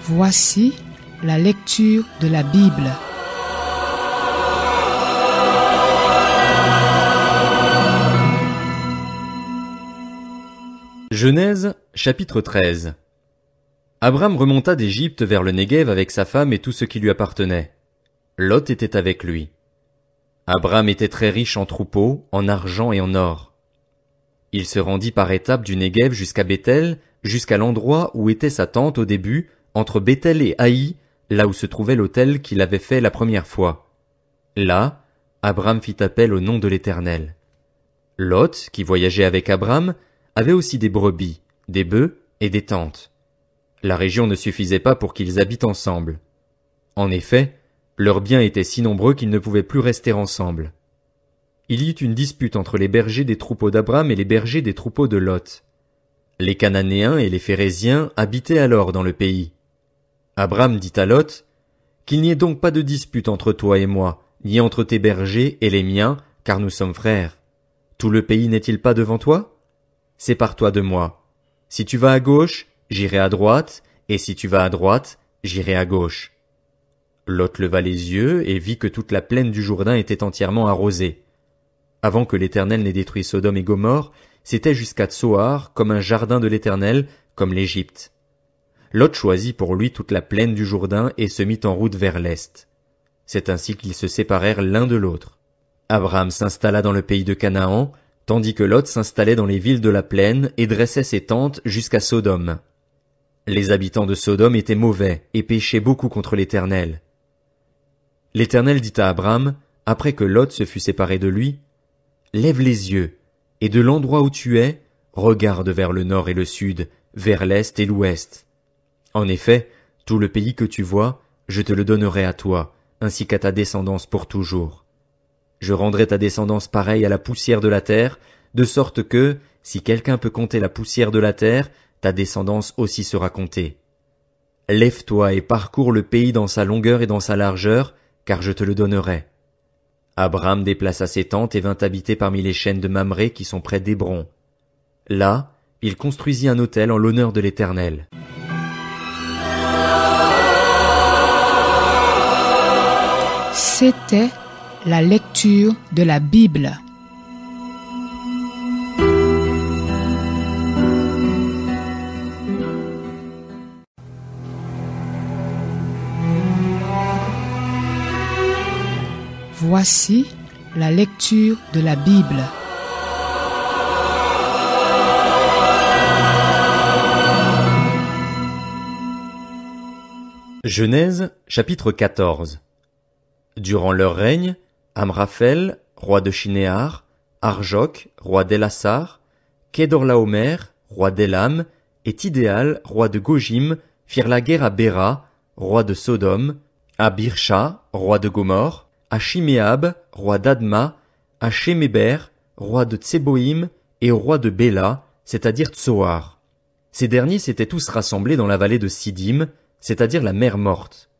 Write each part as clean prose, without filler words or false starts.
Voici la lecture de la Bible. Genèse, chapitre 13. Abraham remonta d'Égypte vers le Néguev avec sa femme et tout ce qui lui appartenait. Lot était avec lui. Abraham était très riche en troupeaux, en argent et en or. Il se rendit par étapes du Néguev jusqu'à Béthel, jusqu'à l'endroit où était sa tente au début, entre Béthel et Haï, là où se trouvait l'autel qu'il avait fait la première fois. Là, Abraham fit appel au nom de l'Éternel. Lot, qui voyageait avec Abraham, avait aussi des brebis, des bœufs et des tentes. La région ne suffisait pas pour qu'ils habitent ensemble. En effet, leurs biens étaient si nombreux qu'ils ne pouvaient plus rester ensemble. Il y eut une dispute entre les bergers des troupeaux d'Abraham et les bergers des troupeaux de Lot. Les Cananéens et les Phéréziens habitaient alors dans le pays. Abraham dit à Lot, « Qu'il n'y ait donc pas de dispute entre toi et moi, ni entre tes bergers et les miens, car nous sommes frères. Tout le pays n'est-il pas devant toi? Sépare-toi de moi. Si tu vas à gauche, j'irai à droite, et si tu vas à droite, j'irai à gauche. » Lot leva les yeux et vit que toute la plaine du Jourdain était entièrement arrosée. Avant que l'Éternel n'ait détruit Sodome et Gomorrhe, c'était jusqu'à Tsoar, comme un jardin de l'Éternel, comme l'Égypte. Lot choisit pour lui toute la plaine du Jourdain et se mit en route vers l'est. C'est ainsi qu'ils se séparèrent l'un de l'autre. Abraham s'installa dans le pays de Canaan, tandis que Lot s'installait dans les villes de la plaine et dressait ses tentes jusqu'à Sodome. Les habitants de Sodome étaient mauvais et péchaient beaucoup contre l'Éternel. L'Éternel dit à Abraham, après que Lot se fut séparé de lui, « Lève les yeux, et de l'endroit où tu es, regarde vers le nord et le sud, vers l'est et l'ouest. En effet, tout le pays que tu vois, je te le donnerai à toi, ainsi qu'à ta descendance pour toujours. Je rendrai ta descendance pareille à la poussière de la terre, de sorte que, si quelqu'un peut compter la poussière de la terre, ta descendance aussi sera comptée. Lève-toi et parcours le pays dans sa longueur et dans sa largeur, car je te le donnerai. » Abraham déplaça ses tentes et vint habiter parmi les chênes de Mamré qui sont près d'Hébron. Là, il construisit un autel en l'honneur de l'Éternel. C'était la lecture de la Bible. Voici la lecture de la Bible. Genèse, chapitre 14. Durant leur règne, Amraphel, roi de Shinéar, Arjok, roi d'Elassar, Kedorlaomer, roi d'Élam, et Tidéal, roi de Gojim, firent la guerre à Béra, roi de Sodome, à Birsha, roi de Gomorrhe, à Shiméab, roi d'Adma, à Sheméber, roi de Tseboïm, et au roi de Béla, c'est-à-dire Tsoar. Ces derniers s'étaient tous rassemblés dans la vallée de Sidim, c'est-à-dire la mer morte.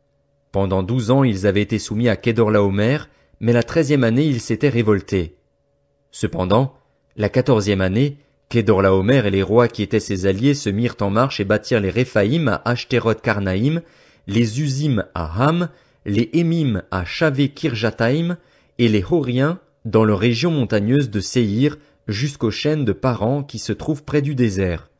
Pendant 12 ans, ils avaient été soumis à Kedorlaomer, mais la 13e année, ils s'étaient révoltés. Cependant, la 14e année, Kedorlaomer et les rois qui étaient ses alliés se mirent en marche et bâtirent les Réphaïm à Ashteroth-Karnaïm, les Uzim à Ham, les Émim à Shavé-Kirjataïm et les Horiens dans leur région montagneuse de Séhir jusqu'aux chênes de Paran qui se trouvent près du désert.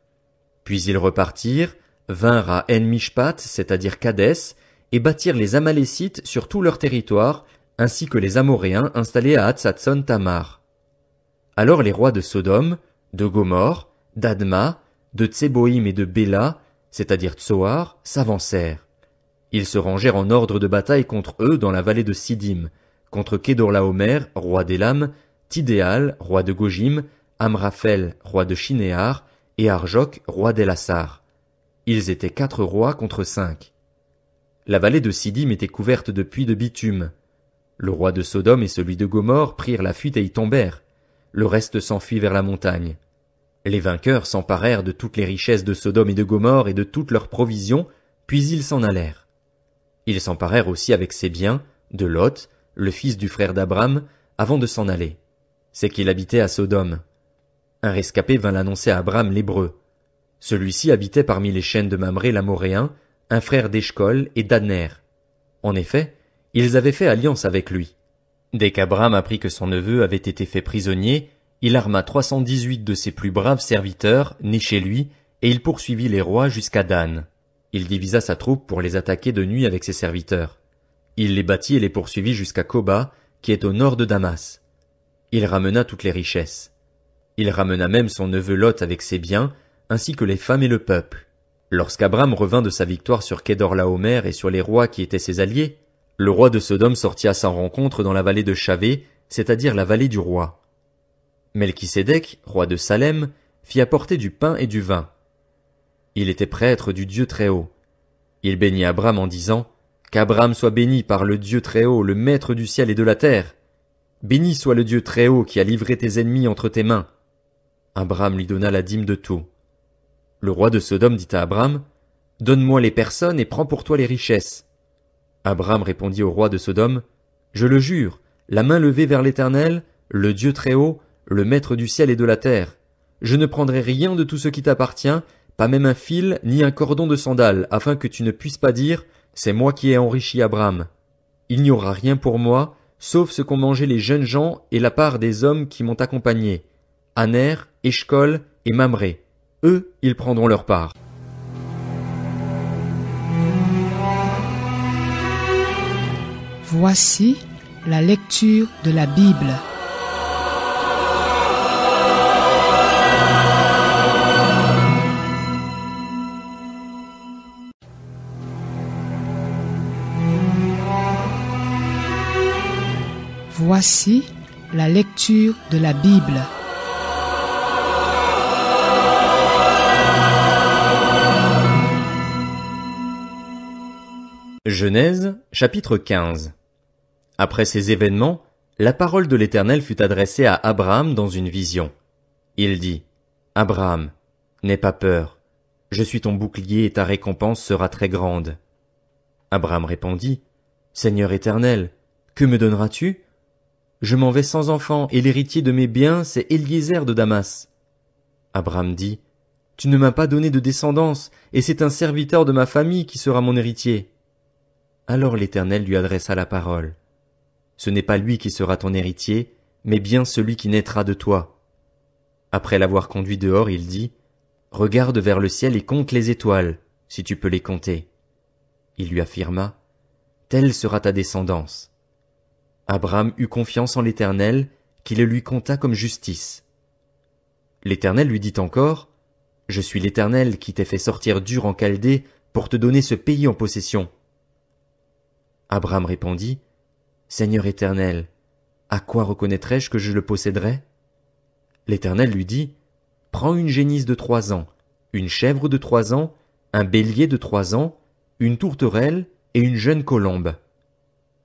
Puis ils repartirent, vinrent à En-Mishpat, c'est-à-dire Kadès, et bâtirent les Amalécites sur tout leur territoire, ainsi que les Amoréens installés à Hatzatson-Tamar. Alors les rois de Sodome, de Gomorrhe, d'Adma, de Tseboïm et de Béla, c'est-à-dire Tsoar, s'avancèrent. Ils se rangèrent en ordre de bataille contre eux dans la vallée de Sidim, contre Kedorlaomer, roi d'Élam, Tidéal, roi de Gojim, Amraphel, roi de Shinéar, et Arjok, roi d'Elassar. Ils étaient 4 rois contre 5. La vallée de Sidim était couverte de puits de bitume. Le roi de Sodome et celui de Gomorrhe prirent la fuite et y tombèrent. Le reste s'enfuit vers la montagne. Les vainqueurs s'emparèrent de toutes les richesses de Sodome et de Gomorrhe et de toutes leurs provisions, puis ils s'en allèrent. Ils s'emparèrent aussi avec ses biens, de Lot, le fils du frère d'Abraham, avant de s'en aller. C'est qu'il habitait à Sodome. Un rescapé vint l'annoncer à Abraham l'Hébreu. Celui-ci habitait parmi les chênes de Mamré l'Amoréen, un frère d'Eshcol et d'Aner. En effet, ils avaient fait alliance avec lui. Dès qu'Abram apprit que son neveu avait été fait prisonnier, il arma 318 de ses plus braves serviteurs, nés chez lui, et il poursuivit les rois jusqu'à Dan. Il divisa sa troupe pour les attaquer de nuit avec ses serviteurs. Il les battit et les poursuivit jusqu'à Koba, qui est au nord de Damas. Il ramena toutes les richesses. Il ramena même son neveu Lot avec ses biens, ainsi que les femmes et le peuple. Lorsqu'Abram revint de sa victoire sur Kedorlaomer et sur les rois qui étaient ses alliés, le roi de Sodome sortit à sa rencontre dans la vallée de Chavé, c'est-à-dire la vallée du roi. Melchisédek, roi de Salem, fit apporter du pain et du vin. Il était prêtre du Dieu Très-Haut. Il bénit Abram en disant « Qu'Abram soit béni par le Dieu Très-Haut, le Maître du ciel et de la terre. Béni soit le Dieu Très-Haut qui a livré tes ennemis entre tes mains. » Abram lui donna la dîme de tout. Le roi de Sodome dit à Abram « Donne-moi les personnes et prends pour toi les richesses. » Abram répondit au roi de Sodome « Je le jure, la main levée vers l'Éternel, le Dieu Très-Haut, le Maître du ciel et de la terre. Je ne prendrai rien de tout ce qui t'appartient, pas même un fil ni un cordon de sandales, afin que tu ne puisses pas dire « C'est moi qui ai enrichi Abram. » Il n'y aura rien pour moi, sauf ce qu'ont mangé les jeunes gens et la part des hommes qui m'ont accompagné, Aner, Eshcol et Mamré. Eux, ils prendront leur part. Voici la lecture de la Bible. Voici la lecture de la Bible. Genèse, chapitre 15. Après ces événements, la parole de l'Éternel fut adressée à Abraham dans une vision. Il dit, « Abraham, n'aie pas peur, je suis ton bouclier et ta récompense sera très grande. » Abraham répondit, « Seigneur Éternel, que me donneras-tu ? Je m'en vais sans enfant, et l'héritier de mes biens, c'est Eliezer de Damas. » Abraham dit, « Tu ne m'as pas donné de descendance, et c'est un serviteur de ma famille qui sera mon héritier. » Alors l'Éternel lui adressa la parole. « Ce n'est pas lui qui sera ton héritier, mais bien celui qui naîtra de toi. » Après l'avoir conduit dehors, il dit, « Regarde vers le ciel et compte les étoiles, si tu peux les compter. » Il lui affirma, « Telle sera ta descendance. » Abraham eut confiance en l'Éternel, qui le lui compta comme justice. L'Éternel lui dit encore, « Je suis l'Éternel qui t'ai fait sortir d'Ur en Chaldée pour te donner ce pays en possession. » Abraham répondit, « Seigneur Éternel, à quoi reconnaîtrai-je que je le posséderai ?» L'Éternel lui dit, « Prends une génisse de 3 ans, une chèvre de 3 ans, un bélier de 3 ans, une tourterelle et une jeune colombe. »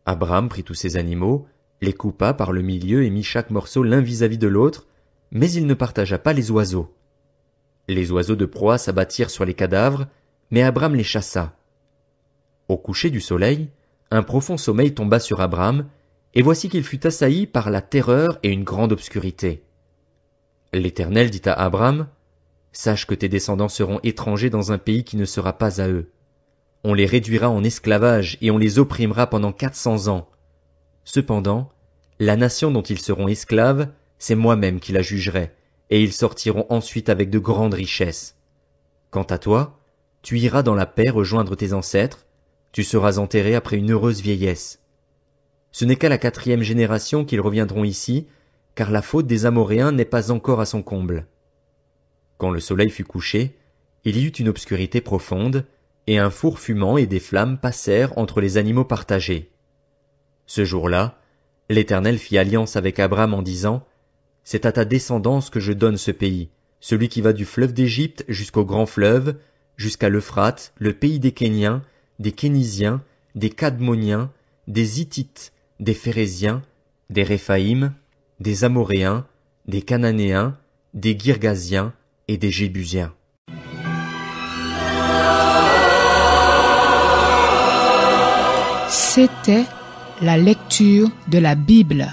Abraham prit tous ces animaux, les coupa par le milieu et mit chaque morceau l'un vis-à-vis de l'autre, mais il ne partagea pas les oiseaux. Les oiseaux de proie s'abattirent sur les cadavres, mais Abraham les chassa. Au coucher du soleil, un profond sommeil tomba sur Abraham, et voici qu'il fut assailli par la terreur et une grande obscurité. L'Éternel dit à Abraham, « Sache que tes descendants seront étrangers dans un pays qui ne sera pas à eux. On les réduira en esclavage et on les opprimera pendant 400 ans. Cependant, la nation dont ils seront esclaves, c'est moi-même qui la jugerai, et ils sortiront ensuite avec de grandes richesses. Quant à toi, tu iras dans la paix rejoindre tes ancêtres, tu seras enterré après une heureuse vieillesse. Ce n'est qu'à la 4e génération qu'ils reviendront ici, car la faute des Amoréens n'est pas encore à son comble. » Quand le soleil fut couché, il y eut une obscurité profonde, et un four fumant et des flammes passèrent entre les animaux partagés. Ce jour-là, l'Éternel fit alliance avec Abraham en disant, « C'est à ta descendance que je donne ce pays, celui qui va du fleuve d'Égypte jusqu'au grand fleuve, jusqu'à l'Euphrate, le pays des Kéniens, des Kénisiens, des Cadmoniens, des Hittites, des Phéréziens, des Réphaïm, des Amoréens, des Cananéens, des Girgasiens et des Jébusiens. » C'était la lecture de la Bible.